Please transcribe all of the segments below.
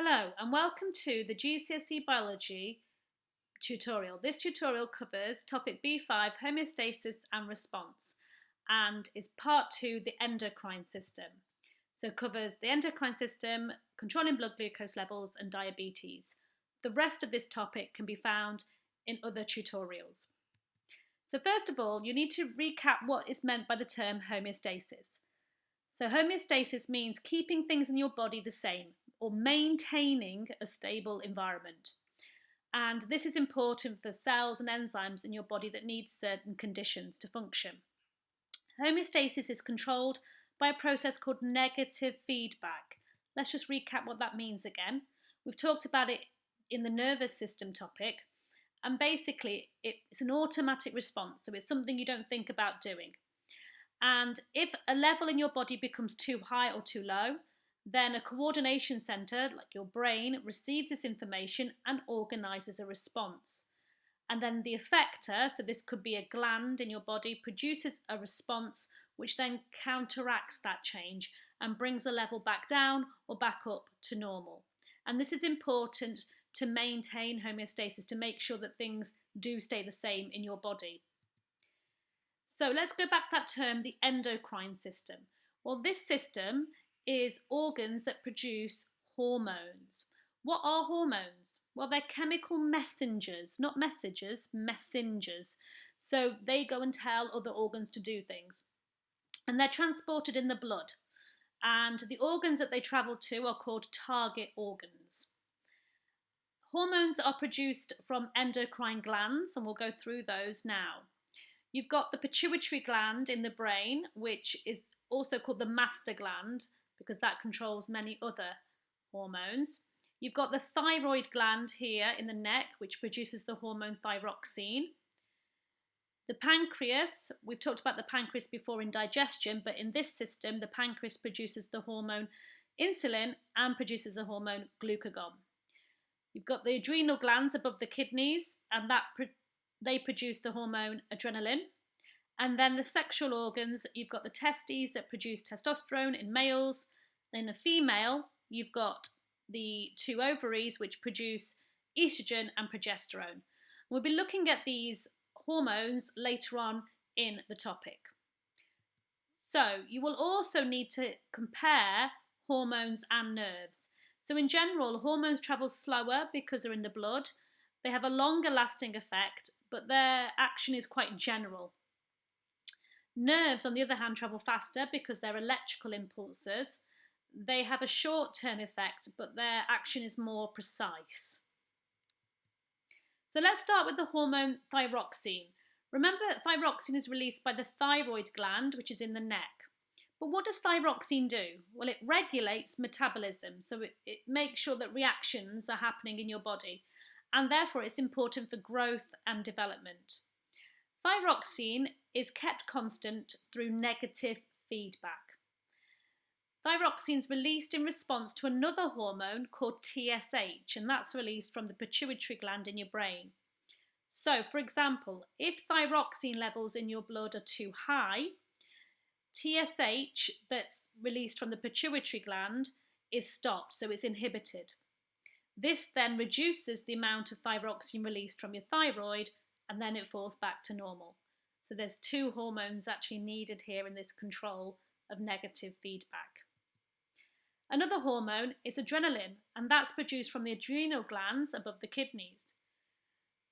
Hello and welcome to the GCSE Biology tutorial. This tutorial covers topic B5, homeostasis and response, and is part 2, the endocrine system. So it covers the endocrine system, controlling blood glucose levels and diabetes. The rest of this topic can be found in other tutorials. So first of all, you need to recap what is meant by the term homeostasis. So homeostasis means keeping things in your body the same or maintaining a stable environment. And this is important for cells and enzymes in your body that need certain conditions to function. Homeostasis is controlled by a process called negative feedback. Let's just recap what that means again. We've talked about it in the nervous system topic, and basically it's an automatic response, so it's something you don't think about doing. And if a level in your body becomes too high or too low, then a coordination centre, like your brain, receives this information and organises a response. And then the effector, so this could be a gland in your body, produces a response which then counteracts that change and brings the level back down or back up to normal. And this is important to maintain homeostasis, to make sure that things do stay the same in your body. So let's go back to that term, the endocrine system. Well, this system is organs that produce hormones. What are hormones? Well, they're chemical messengers, not messengers, messengers. So they go and tell other organs to do things. And they're transported in the blood. And the organs that they travel to are called target organs. Hormones are produced from endocrine glands, and we'll go through those now. You've got the pituitary gland in the brain, which is also called the master gland because that controls many other hormones. You've got the thyroid gland here in the neck, which produces the hormone thyroxine. The pancreas, we've talked about the pancreas before in digestion, but in this system, the pancreas produces the hormone insulin and produces the hormone glucagon. You've got the adrenal glands above the kidneys, and they produce the hormone adrenaline. And then the sexual organs, you've got the testes that produce testosterone in males. In a female, you've got the 2 ovaries which produce estrogen and progesterone. We'll be looking at these hormones later on in the topic. So you will also need to compare hormones and nerves. So in general, hormones travel slower because they're in the blood. They have a longer lasting effect, but their action is quite general. Nerves, on the other hand, travel faster because they're electrical impulses. They have a short-term effect, but their action is more precise. So let's start with the hormone thyroxine. Remember, thyroxine is released by the thyroid gland, which is in the neck. But what does thyroxine do? Well, it regulates metabolism, so it makes sure that reactions are happening in your body, and therefore it's important for growth and development. Thyroxine is kept constant through negative feedback. Thyroxine is released in response to another hormone called TSH, and that's released from the pituitary gland in your brain. So, for example, if thyroxine levels in your blood are too high, TSH that's released from the pituitary gland is stopped, so it's inhibited. This then reduces the amount of thyroxine released from your thyroid, and then it falls back to normal. So there's 2 hormones actually needed here in this control of negative feedback. Another hormone is adrenaline, and that's produced from the adrenal glands above the kidneys.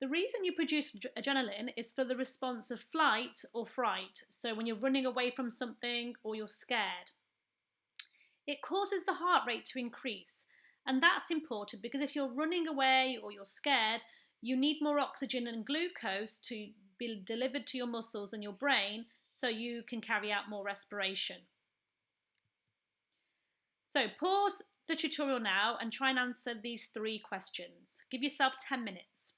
The reason you produce adrenaline is for the response of flight or fright, so when you're running away from something or you're scared. It causes the heart rate to increase, and that's important because if you're running away or you're scared, you need more oxygen and glucose to be delivered to your muscles and your brain so you can carry out more respiration. So pause the tutorial now and try and answer these 3 questions. Give yourself 10 minutes.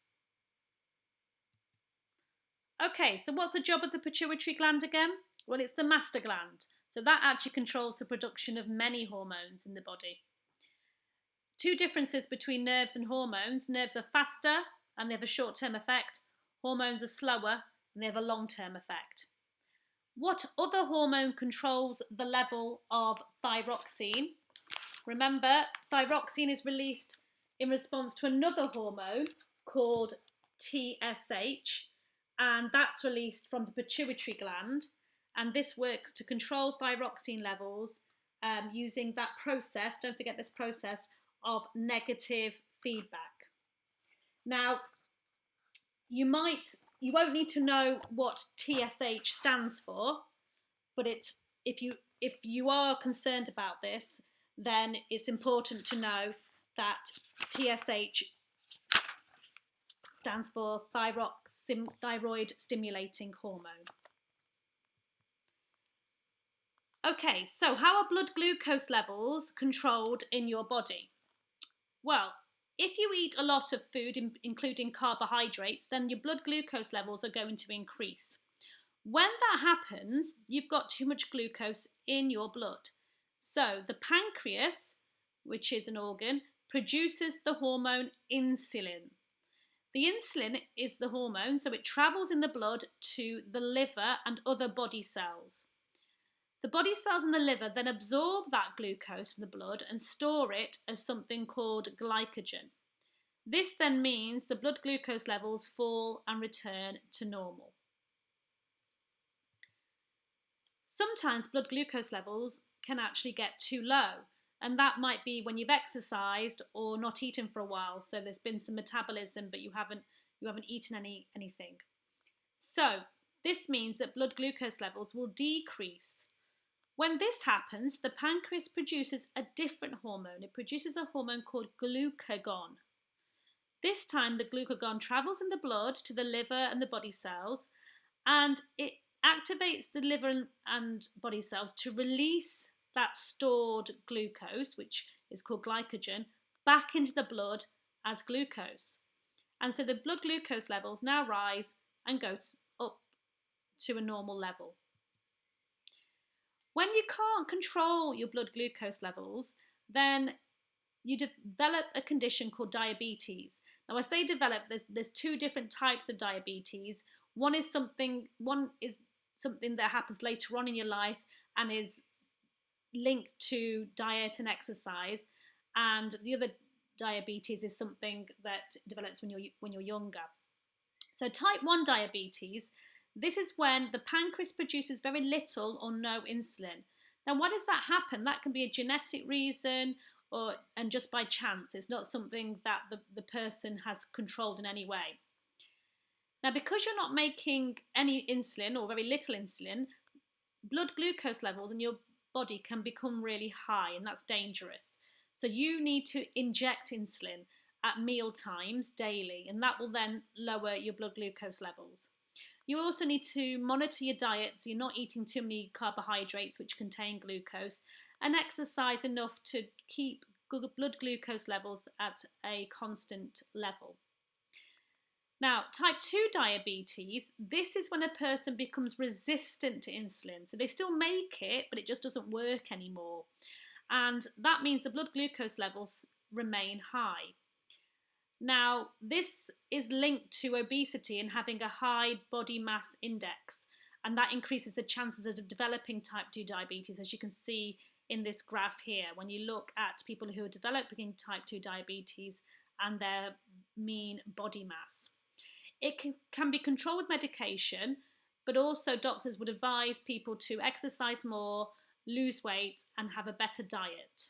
Okay, so what's the job of the pituitary gland again? Well, it's the master gland. So that actually controls the production of many hormones in the body. 2 differences between nerves and hormones. Nerves are faster and they have a short-term effect. Hormones are slower and they have a long-term effect. What other hormone controls the level of thyroxine? Remember, thyroxine is released in response to another hormone called TSH, and that's released from the pituitary gland. And this works to control thyroxine levels using that process. Don't forget this process of negative feedback. Now, you won't need to know what TSH stands for, but if you are concerned about this, then it's important to know that TSH stands for thyroid stimulating hormone. Okay, so how are blood glucose levels controlled in your body? Well, if you eat a lot of food, including carbohydrates, then your blood glucose levels are going to increase. When that happens, you've got too much glucose in your blood. So the pancreas, which is an organ, produces the hormone insulin. The insulin is the hormone, so it travels in the blood to the liver and other body cells. The body cells in the liver then absorb that glucose from the blood and store it as something called glycogen. This then means the blood glucose levels fall and return to normal. Sometimes blood glucose levels can actually get too low, and that might be when you've exercised or not eaten for a while, so there's been some metabolism but you haven't eaten anything. So this means that blood glucose levels will decrease. When this happens, the pancreas produces a different hormone. It produces a hormone called glucagon. This time the glucagon travels in the blood to the liver and the body cells, and it activates the liver and body cells to release that stored glucose, which is called glycogen, back into the blood as glucose. And so the blood glucose levels now rise and go up to a normal level. When you can't control your blood glucose levels, then you develop a condition called diabetes. Now, I say develop, there's two different types of diabetes. One is something that happens later on in your life and is linked to diet and exercise, and the other diabetes is something that develops when you're younger. So type 1 diabetes, this is when the pancreas produces very little or no insulin. Now, why does that happen? That can be a genetic reason and just by chance. It's not something that the person has controlled in any way. Now, because you're not making any insulin or very little insulin, blood glucose levels in your body can become really high, and that's dangerous. So you need to inject insulin at meal times daily, and that will then lower your blood glucose levels. You also need to monitor your diet so you're not eating too many carbohydrates which contain glucose, and exercise enough to keep blood glucose levels at a constant level. Now, type 2 diabetes, this is when a person becomes resistant to insulin. So they still make it, but it just doesn't work anymore. And that means the blood glucose levels remain high. Now, this is linked to obesity and having a high body mass index, and that increases the chances of developing type 2 diabetes, as you can see in this graph here, when you look at people who are developing type 2 diabetes and their mean body mass. It can be controlled with medication, but also doctors would advise people to exercise more, lose weight, and have a better diet.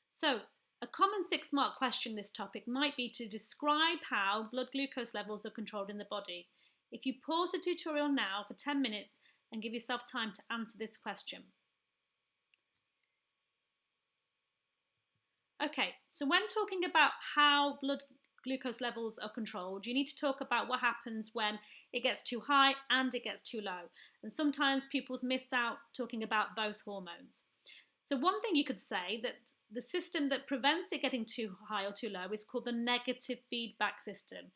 So, a common 6-mark question in this topic might be to describe how blood glucose levels are controlled in the body. If you pause the tutorial now for 10 minutes and give yourself time to answer this question. Okay, so when talking about how blood glucose levels are controlled, you need to talk about what happens when it gets too high and it gets too low. And sometimes people miss out talking about both hormones. So one thing you could say that the system that prevents it getting too high or too low is called the negative feedback system.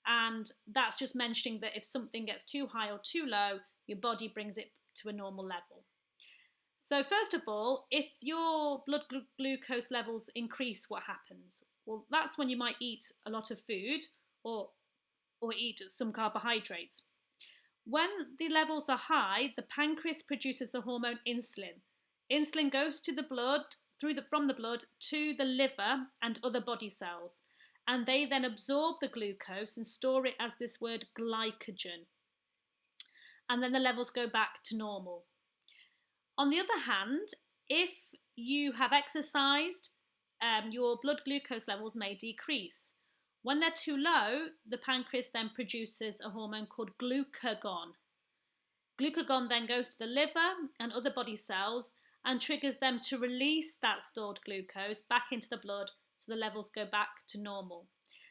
And that's just mentioning that if something gets too high or too low, your body brings it to a normal level. So first of all, if your blood glucose levels increase, what happens? Well, that's when you might eat a lot of food or eat some carbohydrates. When the levels are high, the pancreas produces the hormone insulin. Insulin goes to the blood, from the blood to the liver and other body cells, and they then absorb the glucose and store it as this word glycogen. And then the levels go back to normal. On the other hand, if you have exercised, your blood glucose levels may decrease. When they're too low, the pancreas then produces a hormone called glucagon. Glucagon then goes to the liver and other body cells and triggers them to release that stored glucose back into the blood so the levels go back to normal.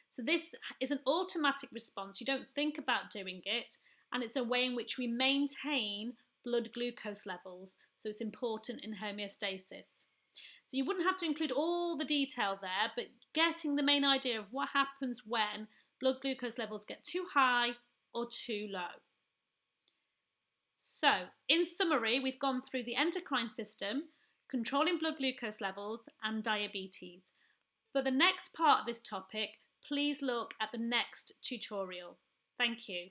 So this is an automatic response. You don't think about doing it, and it's a way in which we maintain blood glucose levels. So it's important in homeostasis. So you wouldn't have to include all the detail there, but getting the main idea of what happens when blood glucose levels get too high or too low. So, in summary, we've gone through the endocrine system, controlling blood glucose levels, and diabetes. For the next part of this topic, please look at the next tutorial. Thank you.